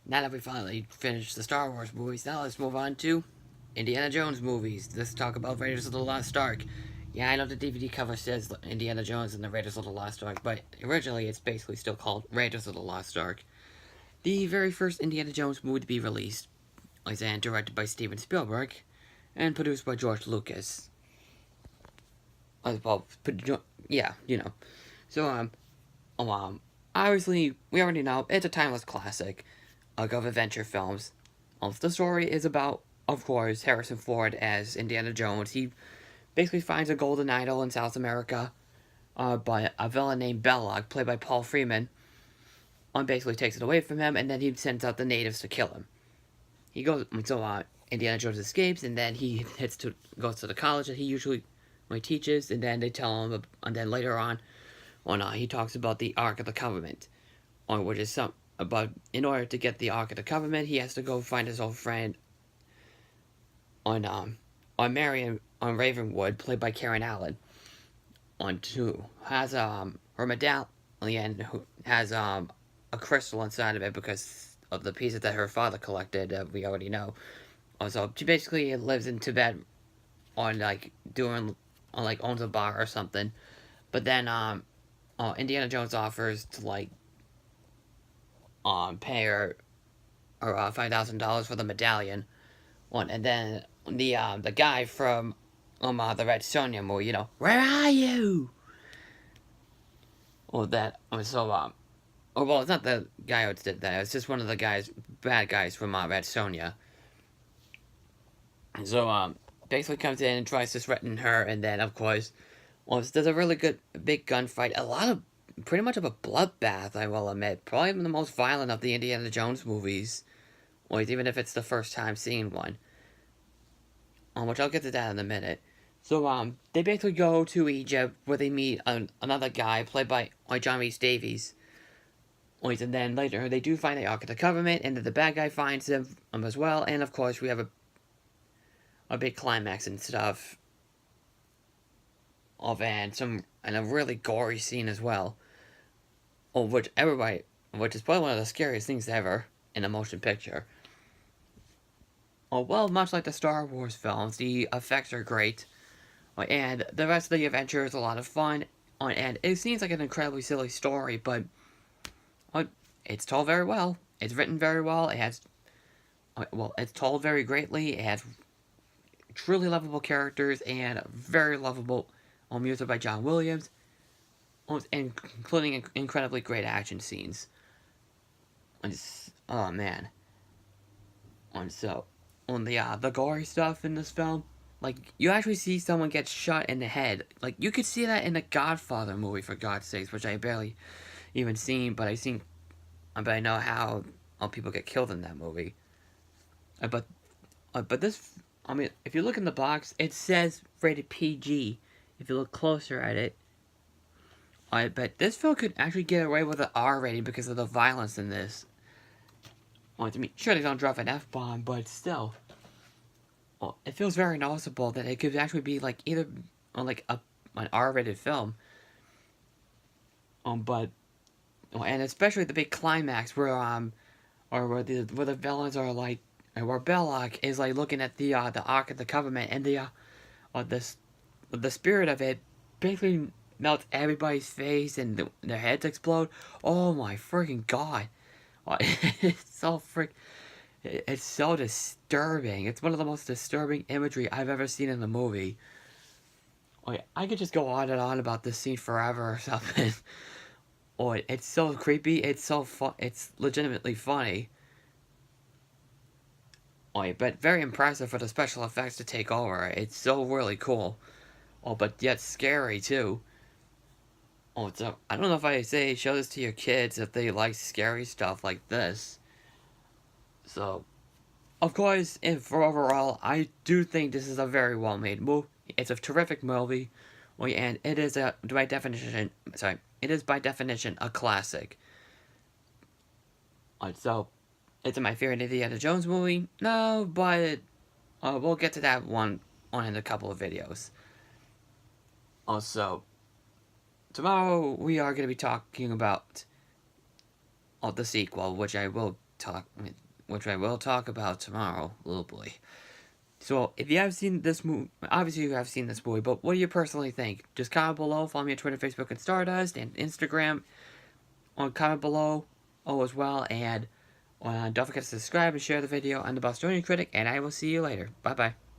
Now that we finally finished the Star Wars movies, now let's move on to Indiana Jones movies. Let's talk about Raiders of the Lost Ark. Yeah, I know the DVD cover says Indiana Jones and the Raiders of the Lost Ark, but originally it's basically still called Raiders of the Lost Ark. The very first Indiana Jones movie to be released was directed by Steven Spielberg and produced by George Lucas. Well, yeah, you know. So, obviously, we already know it's a timeless classic of adventure films. The story is about, of course, Harrison Ford as Indiana Jones. He basically finds a golden idol in South America by a villain named Belloc, played by Paul Freeman. Basically takes it away from him, and then he sends out the natives to kill him. Indiana Jones escapes, and then he goes to the college that he usually teaches, and then they tell him, and then later on, he talks about the Ark of the Covenant, which is but in order to get the Ark of the Covenant, he has to go find his old friend on Marion on Ravenwood, played by Karen Allen, who has her medallion, who has a crystal inside of it because of the pieces that her father collected. We already know. So she basically lives in Tibet owns a bar or something. But then Indiana Jones offers to pay her $5,000 for the medallion. And then the guy from the Red Sonja movie, where are you? Well, it's not the guy who did that. It's just one of the bad guys from Red Sonja. And so basically comes in and tries to threaten her, and then of course, there's a really good big gunfight. Pretty much of a bloodbath, I will admit. Probably the most violent of the Indiana Jones movies, even if it's the first time seeing one. Which I'll get to that in a minute. So they basically go to Egypt where they meet another guy played by John Rhys Davies. And then later they do find the Ark of the Covenant, and then the bad guy finds him as well. And of course we have a big climax and stuff. And a really gory scene as well. Which is probably one of the scariest things ever in a motion picture. Much like the Star Wars films, the effects are great. And the rest of the adventure is a lot of fun. And it seems like an incredibly silly story, but it's told very well. It's written very well. It's told very greatly. It has truly lovable characters and very lovable music by John Williams, including incredibly great action scenes. Oh man. The gory stuff in this film, you actually see someone get shot in the head. You could see that in the Godfather movie, for God's sakes, which I barely even seen, but I know how people get killed in that movie. But this, if you look in the box, it says rated PG. If you look closer at it, but this film could actually get away with an R rating because of the violence in this. Sure, they don't drop an F-bomb, but still. It feels very noticeable that it could actually be either an R-rated film. And especially the big climax where where the villains are where Belloc is looking at the Ark of the Covenant, and the spirit of it basically melts everybody's face and their heads explode. Oh my freaking god. It's so disturbing. It's one of the most disturbing imagery I've ever seen in a movie. I could just go on and on about this scene forever or something. It's so creepy. It's so fun. It's legitimately funny. But very impressive for the special effects to take over. It's so really cool. But yet scary too. So I don't know if I say show this to your kids if they like scary stuff like this. So, of course, for overall, I do think this is a very well-made movie. It's a terrific movie, and it is by definition a classic. So, is it my favorite Indiana Jones movie? No, but we'll get to that one in a couple of videos. Also, tomorrow we are going to be talking about the sequel, which I will which I will talk about tomorrow. Oh boy. So, if you have seen this movie, obviously you have seen this movie, but what do you personally think? Just comment below, follow me on Twitter, Facebook, and Stardust, and Instagram. Comment below, as well, and don't forget to subscribe and share the video. I'm the Bostonian Critic, and I will see you later. Bye-bye.